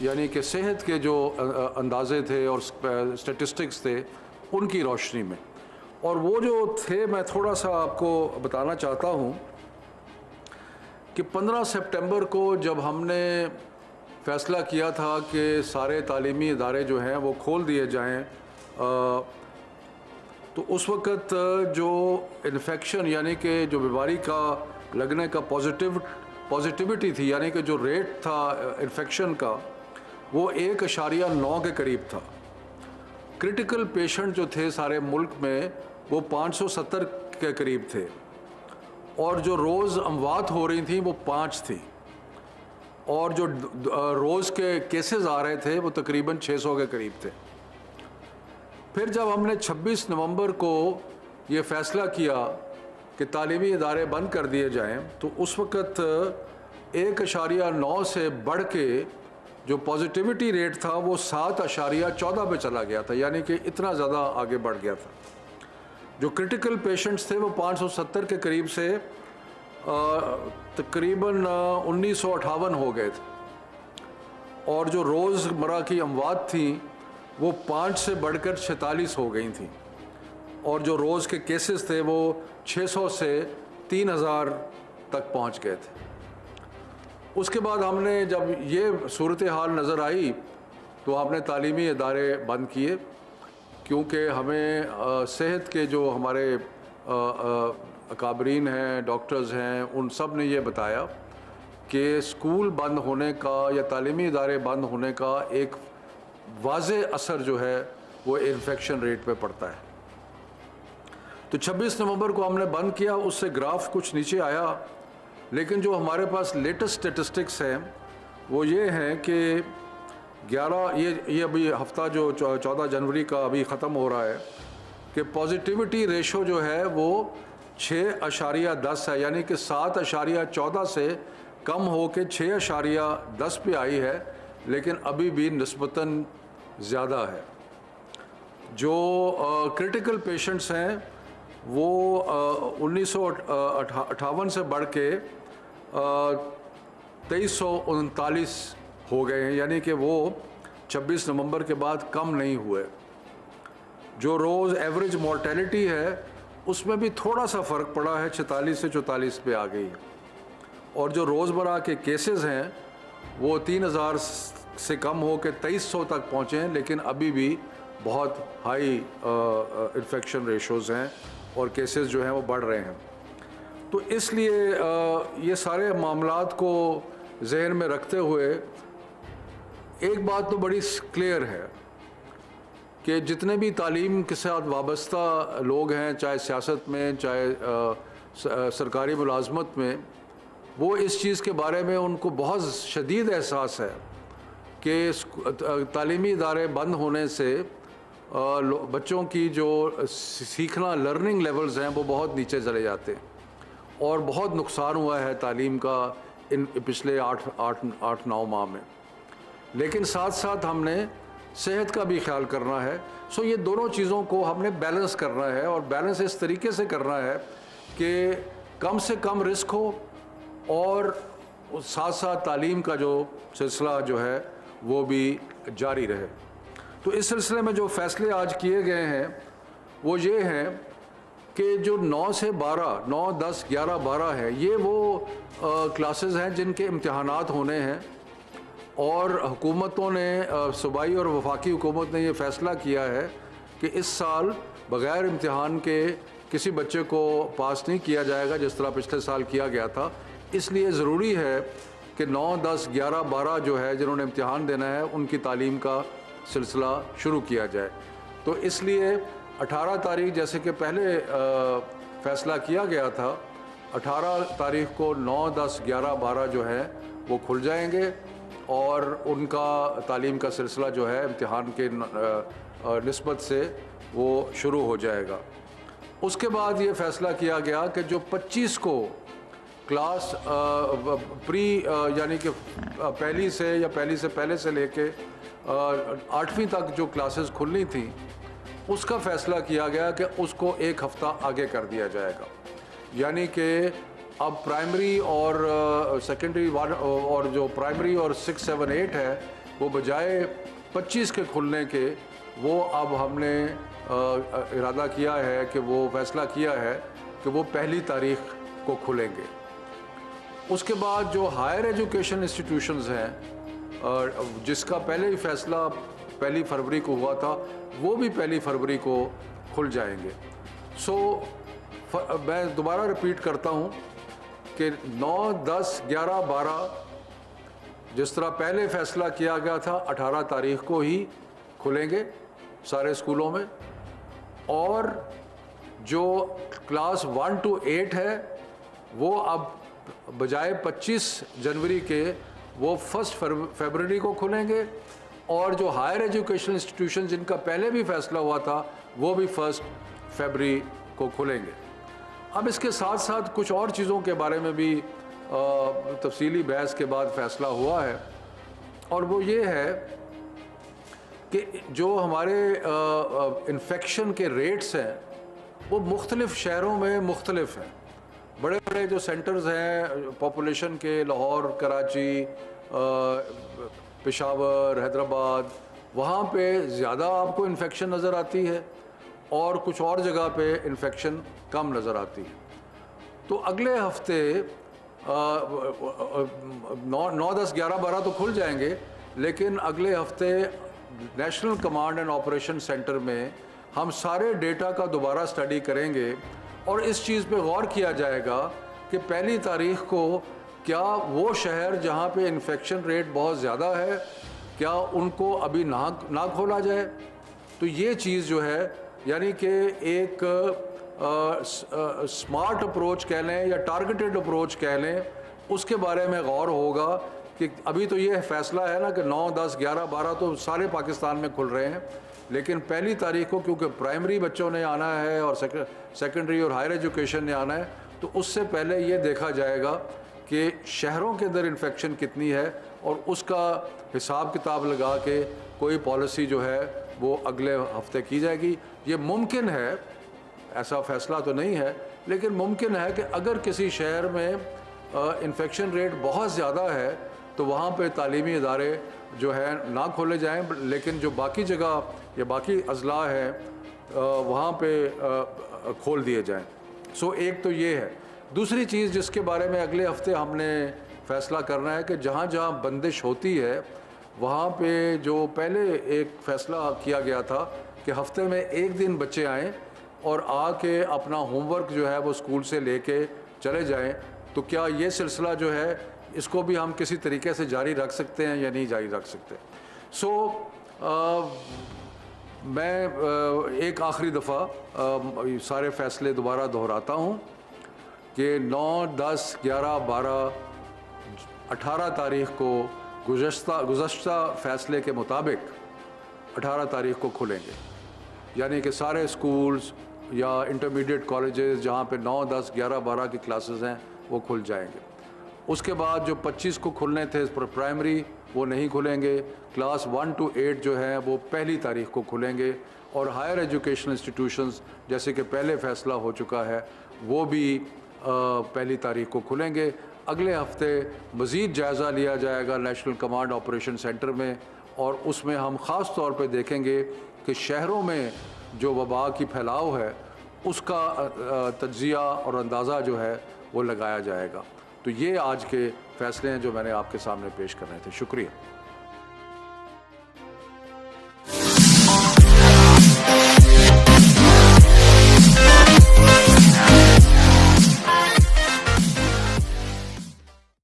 یعنی کہ صحت کے جو اندازے تھے اور اسٹیٹسٹکس تھے ان کی روشنی میں. اور وہ جو تھے میں تھوڑا سا آپ کو بتانا چاہتا ہوں کہ 15 سپٹمبر کو جب ہم نے فیصلہ کیا تھا کہ سارے تعلیمی ادارے جو ہیں وہ کھول دیے جائیں، تو اس وقت جو انفیکشن یعنی کہ جو بیماری کا لگنے کا پازیٹیوٹی تھی، یعنی کہ جو ریٹ تھا انفیکشن کا، وہ 1.9 کے قریب تھا. کرٹیکل پیشنٹ جو تھے سارے ملک میں وہ 570 کے قریب تھے، اور جو روز اموات ہو رہی تھیں وہ 5 تھی، اور جو روز کے کیسز آ رہے تھے وہ تقریباً 600 کے قریب تھے. پھر جب ہم نے 26 نومبر کو یہ فیصلہ کیا کہ تعلیمی ادارے بند کر دیے جائیں، تو اس وقت 1.9 سے بڑھ کے جو پازیٹیوٹی ریٹ تھا وہ 7.14 پہ چلا گیا تھا، یعنی کہ اتنا زیادہ آگے بڑھ گیا تھا. جو کرٹیکل پیشنٹس تھے وہ 570 کے قریب سے تقریباً 1958 ہو گئے تھے، اور جو روز مرہ کی اموات تھیں وہ 5 سے بڑھ کر 46 ہو گئی تھیں، اور جو روز کے کیسز تھے وہ 600 سے 3000 تک پہنچ گئے تھے. اس کے بعد ہم نے جب یہ صورتحال نظر آئی تو ہم نے تعلیمی ادارے بند کیے، کیونکہ ہمیں صحت کے جو ہمارے اکابرین ہیں، ڈاکٹرز ہیں، ان سب نے یہ بتایا کہ اسکول بند ہونے کا یا تعلیمی ادارے بند ہونے کا ایک واضح اثر جو ہے وہ انفیکشن ریٹ پہ پڑتا ہے. تو 26 نومبر کو ہم نے بند کیا. اس سے گراف کچھ نیچے آیا، لیکن جو ہمارے پاس لیٹسٹ اسٹیٹسٹکس ہیں وہ یہ ہیں کہ یہ ابھی ہفتہ جو 14 جنوری کا ابھی ختم ہو رہا ہے کہ پازیٹیوٹی ریشو جو ہے وہ 6.10 ہے، یعنی کہ 7.14 سے کم ہو کے 6.10 پہ آئی ہے، لیکن ابھی بھی نسبتاً زیادہ ہے. جو کرٹیکل پیشنٹس ہیں وہ 1958 سے بڑھ کے 2339 ہو گئے ہیں، یعنی کہ وہ 26 نومبر کے بعد کم نہیں ہوئے. جو روز ایوریج مورٹیلٹی ہے اس میں بھی تھوڑا سا فرق پڑا ہے، 46 سے 44 پہ آ گئی ہے، اور جو روزمرہ کے کیسز ہیں وہ 3000 سے کم ہو کے 2300 تک پہنچے ہیں، لیکن ابھی بھی بہت ہائی انفیکشن ریشوز ہیں اور کیسز جو ہیں وہ بڑھ رہے ہیں. تو اس لیے یہ سارے معاملات کو ذہن میں رکھتے ہوئے ایک بات تو بڑی کلیئر ہے کہ جتنے بھی تعلیم کے ساتھ وابستہ لوگ ہیں، چاہے سیاست میں چاہے سرکاری ملازمت میں، وہ اس چیز کے بارے میں ان کو بہت شدید احساس ہے کہ تعلیمی ادارے بند ہونے سے بچوں کی جو سیکھنا لرننگ لیولز ہیں وہ بہت نیچے چلے جاتے ہیں، اور بہت نقصان ہوا ہے تعلیم کا ان پچھلے 8-9 ماہ میں. لیکن ساتھ ساتھ ہم نے صحت کا بھی خیال کرنا ہے. سو یہ دونوں چیزوں کو ہم نے بیلنس کرنا ہے، اور بیلنس اس طریقے سے کرنا ہے کہ کم سے کم رسک ہو اور ساتھ ساتھ تعلیم کا جو سلسلہ جو ہے وہ بھی جاری رہے. تو اس سلسلے میں جو فیصلے آج کیے گئے ہیں وہ یہ ہیں کہ جو 9 سے 12 9 10 11 12 ہے، یہ وہ کلاسز ہیں جن کے امتحانات ہونے ہیں، اور حکومتوں نے صوبائی اور وفاقی حکومت نے یہ فیصلہ کیا ہے کہ اس سال بغیر امتحان کے کسی بچے کو پاس نہیں کیا جائے گا جس طرح پچھلے سال کیا گیا تھا. اس لیے ضروری ہے کہ 9 10 11 12 جو ہے جنہوں نے امتحان دینا ہے ان کی تعلیم کا سلسلہ شروع کیا جائے. تو اس لیے 18 تاریخ جیسے کہ پہلے فیصلہ کیا گیا تھا، 18 تاریخ کو 9 10 11 12 جو ہے وہ کھل جائیں گے، اور ان کا تعلیم کا سلسلہ جو ہے امتحان کے نسبت سے وہ شروع ہو جائے گا. اس کے بعد یہ فیصلہ کیا گیا کہ جو 25 کو کلاس پری یعنی کہ پہلی سے یا پہلی سے پہلے سے لے کے 8ویں تک جو کلاسز کھلنی تھیں، اس کا فیصلہ کیا گیا کہ اس کو 1 ہفتہ آگے کر دیا جائے گا. یعنی کہ اب پرائمری اور سیکنڈری اور جو پرائمری اور 6 7 8 ہے وہ بجائے 25 کے کھلنے کے وہ اب ہم نے ارادہ کیا ہے کہ وہ فیصلہ کیا ہے کہ وہ 1 تاریخ کو کھلیں گے۔ اس کے بعد جو ہائر ایجوکیشن انسٹیٹیوشنز ہیں جس کا پہلے ہی فیصلہ 1 فروری کو ہوا تھا، وہ بھی 1 فروری کو کھل جائیں گے۔ میں دوبارہ رپیٹ کرتا ہوں کہ 9، 10، 11، 12 جس طرح پہلے فیصلہ کیا گیا تھا 18 تاریخ کو ہی کھلیں گے سارے اسکولوں میں، اور جو کلاس 1 to 8 ہے وہ اب بجائے 25 جنوری کے وہ 1 فروری کو کھلیں گے، اور جو ہائر ایجوکیشن انسٹیٹیوشن جن کا پہلے بھی فیصلہ ہوا تھا وہ بھی 1 فروری کو کھلیں گے۔ اب اس کے ساتھ ساتھ کچھ اور چیزوں کے بارے میں بھی تفصیلی بحث کے بعد فیصلہ ہوا ہے، اور وہ یہ ہے کہ جو ہمارے انفیکشن کے ریٹس ہیں وہ مختلف شہروں میں مختلف ہیں۔ بڑے بڑے جو سینٹرز ہیں پاپولیشن کے، لاہور، کراچی، پشاور، حیدرآباد، وہاں پہ زیادہ آپ کو انفیکشن نظر آتی ہے، اور کچھ اور جگہ پہ انفیکشن کم نظر آتی ہے۔ تو اگلے ہفتے 9، 10، 11، 12 تو کھل جائیں گے، لیکن اگلے ہفتے national command and operation centre میں ہم سارے ڈیٹا کا دوبارہ اسٹڈی کریں گے، اور اس چیز پہ غور کیا جائے گا کہ 1 تاریخ کو کیا وہ شہر جہاں پہ انفیکشن ریٹ بہت زیادہ ہے کیا ان کو ابھی نہ کھولا جائے۔ تو یہ چیز جو ہے، یعنی کہ ایک سمارٹ اپروچ کہہ لیں یا ٹارگیٹڈ اپروچ کہہ لیں، اس کے بارے میں غور ہوگا کہ ابھی تو یہ فیصلہ ہے نا کہ 9، 10، 11، 12 تو سارے پاکستان میں کھل رہے ہیں، لیکن 1 تاریخ کو کیونکہ پرائمری بچوں نے آنا ہے اور سیکنڈری اور ہائر ایجوکیشن نے آنا ہے، تو اس سے پہلے یہ دیکھا جائے گا کہ شہروں کے اندر انفیکشن کتنی ہے، اور اس کا حساب کتاب لگا کے کوئی پالیسی جو ہے وہ اگلے ہفتے کی جائے گی۔ یہ ممکن ہے، ایسا فیصلہ تو نہیں ہے، لیکن ممکن ہے کہ اگر کسی شہر میں انفیکشن ریٹ بہت زیادہ ہے تو وہاں پہ تعلیمی ادارے جو ہے نہ کھولے جائیں، لیکن جو باقی جگہ یا باقی اضلاع ہیں وہاں پہ کھول دیے جائیں۔ ایک تو یہ ہے۔ دوسری چیز جس کے بارے میں اگلے ہفتے ہم نے فیصلہ کرنا ہے کہ جہاں جہاں بندش ہوتی ہے وہاں پہ جو پہلے ایک فیصلہ کیا گیا تھا کہ ہفتے میں 1 دن بچے آئیں اور آ کے اپنا ہوم ورک جو ہے وہ اسکول سے لے کے چلے جائیں، تو کیا یہ سلسلہ جو ہے اس کو بھی ہم کسی طریقے سے جاری رکھ سکتے ہیں یا نہیں جاری رکھ سکتے۔ میں ایک آخری دفعہ سارے فیصلے دوبارہ دہراتا ہوں کہ 9، 10، 11، 12، 18 تاریخ کو گزشتہ فیصلے کے مطابق 18 تاریخ کو کھلیں گے، یعنی کہ سارے اسکولز یا انٹرمیڈیٹ کالجز جہاں پہ 9، 10، 11، 12 کی کلاسز ہیں وہ کھل جائیں گے۔ اس کے بعد جو 25 کو کھلنے تھے پرائمری وہ نہیں کھلیں گے، کلاس 1 to 8 جو ہیں وہ 1 تاریخ کو کھلیں گے، اور ہائر ایجوکیشن انسٹیٹیوشنز جیسے کہ پہلے فیصلہ ہو چکا ہے وہ بھی 1 تاریخ کو کھلیں گے۔ اگلے ہفتے مزید جائزہ لیا جائے گا نیشنل کمانڈ آپریشن سینٹر میں، اور اس میں ہم خاص طور پہ دیکھیں گے کہ شہروں میں جو وبا کی پھیلاؤ ہے اس کا تجزیہ اور اندازہ جو ہے وہ لگایا جائے گا۔ تو یہ آج کے فیصلے ہیں جو میں نے آپ کے سامنے پیش کرنے تھے۔ شکریہ۔